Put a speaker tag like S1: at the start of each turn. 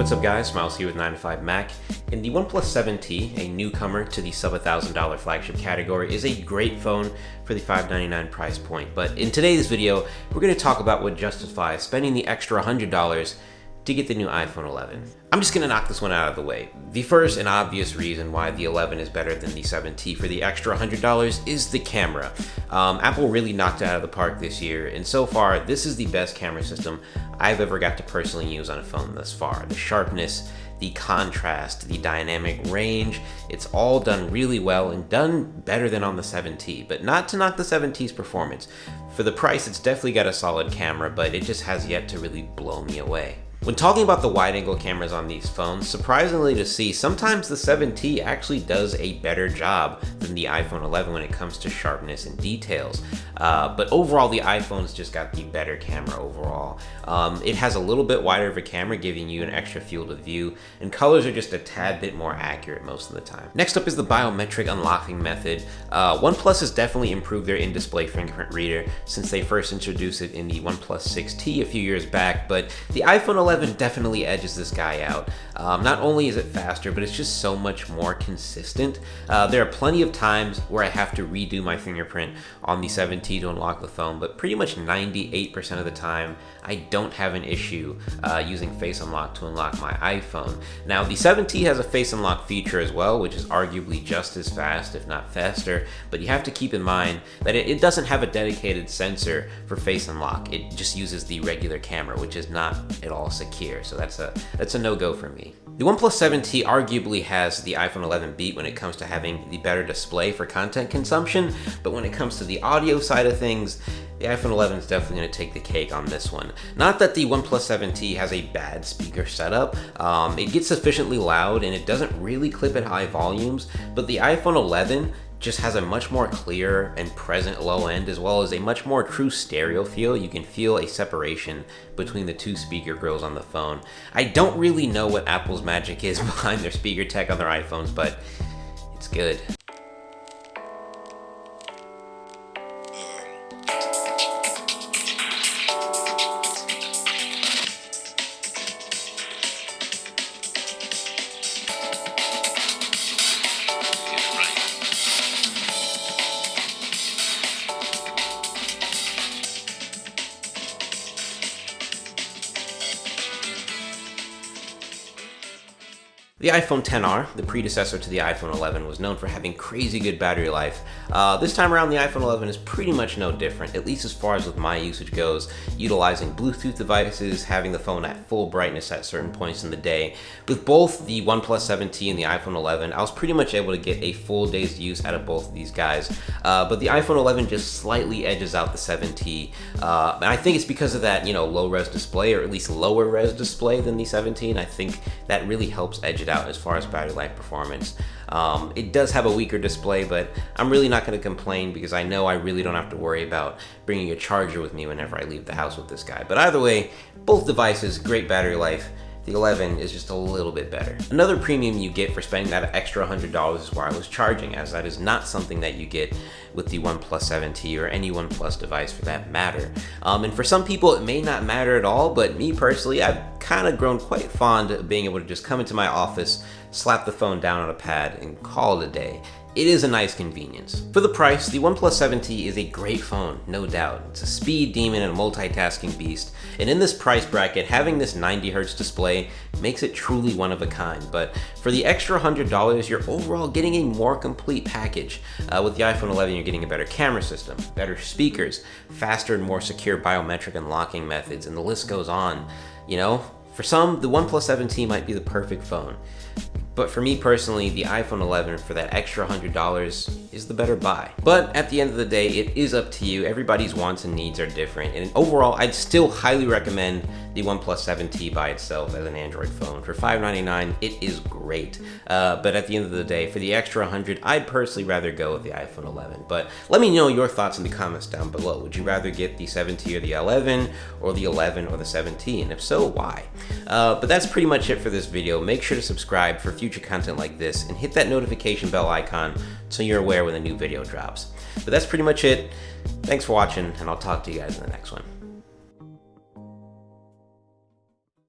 S1: What's up guys, Miles here with 9to5Mac. And the OnePlus 7T, a newcomer to the sub $1,000 flagship category, is a great phone for the $599 price point. But in today's video, we're going to talk about what justifies spending the extra $100 to get the new iPhone 11. I'm just going to knock this one out of the way. The first and obvious reason why the 11 is better than the 7T for the extra $100 is the camera. Apple really knocked it out of the park this year, and so far, this is the best camera system I've ever got to personally use on a phone thus far. The sharpness, the contrast, the dynamic range, it's all done really well and done better than on the 7T, but not to knock the 7T's performance. For the price, it's definitely got a solid camera, but it just has yet to really blow me away. When talking about the wide-angle cameras on these phones, surprisingly to see, sometimes the 7T actually does a better job than the iPhone 11 when it comes to sharpness and details. But overall, the iPhone's just got the better camera overall. It has a little bit wider of a camera, giving you an extra field of view, and colors are just a tad bit more accurate most of the time. Next up is the biometric unlocking method. OnePlus has definitely improved their in-display fingerprint reader since they first introduced it in the OnePlus 6T a few years back, but the iPhone 11 definitely edges this guy out. Not only is it faster, but it's just so much more consistent. There are plenty of times where I have to redo my fingerprint on the 7T to unlock the phone, but pretty much 98% of the time, I don't have an issue using Face Unlock to unlock my iPhone. Now, the 7T has a Face Unlock feature as well, which is arguably just as fast, if not faster, but you have to keep in mind that it doesn't have a dedicated sensor for Face Unlock. It just uses the regular camera, which is not at all secure, so that's a no-go for me. The OnePlus 7T arguably has the iPhone 11 beat when it comes to having the better display for content consumption, but when it comes to the audio side of things, the iPhone 11 is definitely going to take the cake on this one. Not that the OnePlus 7T has a bad speaker setup. It gets sufficiently loud and it doesn't really clip at high volumes, but the iPhone 11 just has a much more clear and present low end, as well as a much more true stereo feel. You can feel a separation between the two speaker grills on the phone. I don't really know what Apple's magic is behind their speaker tech on their iPhones, but it's good. The iPhone XR, the predecessor to the iPhone 11, was known for having crazy good battery life. This time around, the iPhone 11 is pretty much no different, at least as far as with my usage goes, utilizing Bluetooth devices, having the phone at full brightness at certain points in the day. With both the OnePlus 7T and the iPhone 11, I was pretty much able to get a full day's use out of both of these guys. But the iPhone 11 just slightly edges out the 7T. And I think it's because of that, low-res display, or at least lower-res display than the 7T, and I think that really helps edge it out as far as battery life performance. It does have a weaker display, but I'm really not going to complain because I know I really don't have to worry about bringing a charger with me whenever I leave the house with this guy. But either way, both devices, great battery life. The 11 is just a little bit better. Another premium you get for spending that extra $100 is wireless charging, as that is not something that you get with the OnePlus 7T or any OnePlus device for that matter. And for some people, it may not matter at all, but me personally, I've kind of grown quite fond of being able to just come into my office, slap the phone down on a pad, and call it a day. It is a nice convenience. For the price, the OnePlus 7T is a great phone, no doubt. It's a speed demon and a multitasking beast, and in this price bracket, having this 90Hz display makes it truly one of a kind. But for the extra $100, you're overall getting a more complete package. With the iPhone 11, you're getting a better camera system, better speakers, faster and more secure biometric unlocking methods, and the list goes on. For some, the OnePlus 7T might be the perfect phone. But for me personally, the iPhone 11 for that extra $100 is the better buy. But at the end of the day, it is up to you. Everybody's wants and needs are different. And overall, I'd still highly recommend the OnePlus 7T by itself as an Android phone. For $599, it is great. But at the end of the day, for the extra $100, I'd personally rather go with the iPhone 11. But let me know your thoughts in the comments down below. Would you rather get the 7T or the 11, or the 11 or the 7T? And if so, why? But that's pretty much it for this video. Make sure to subscribe for future content like this and hit that notification bell icon so you're aware when a new video drops. But that's pretty much it. Thanks for watching, and I'll talk to you guys in the next one.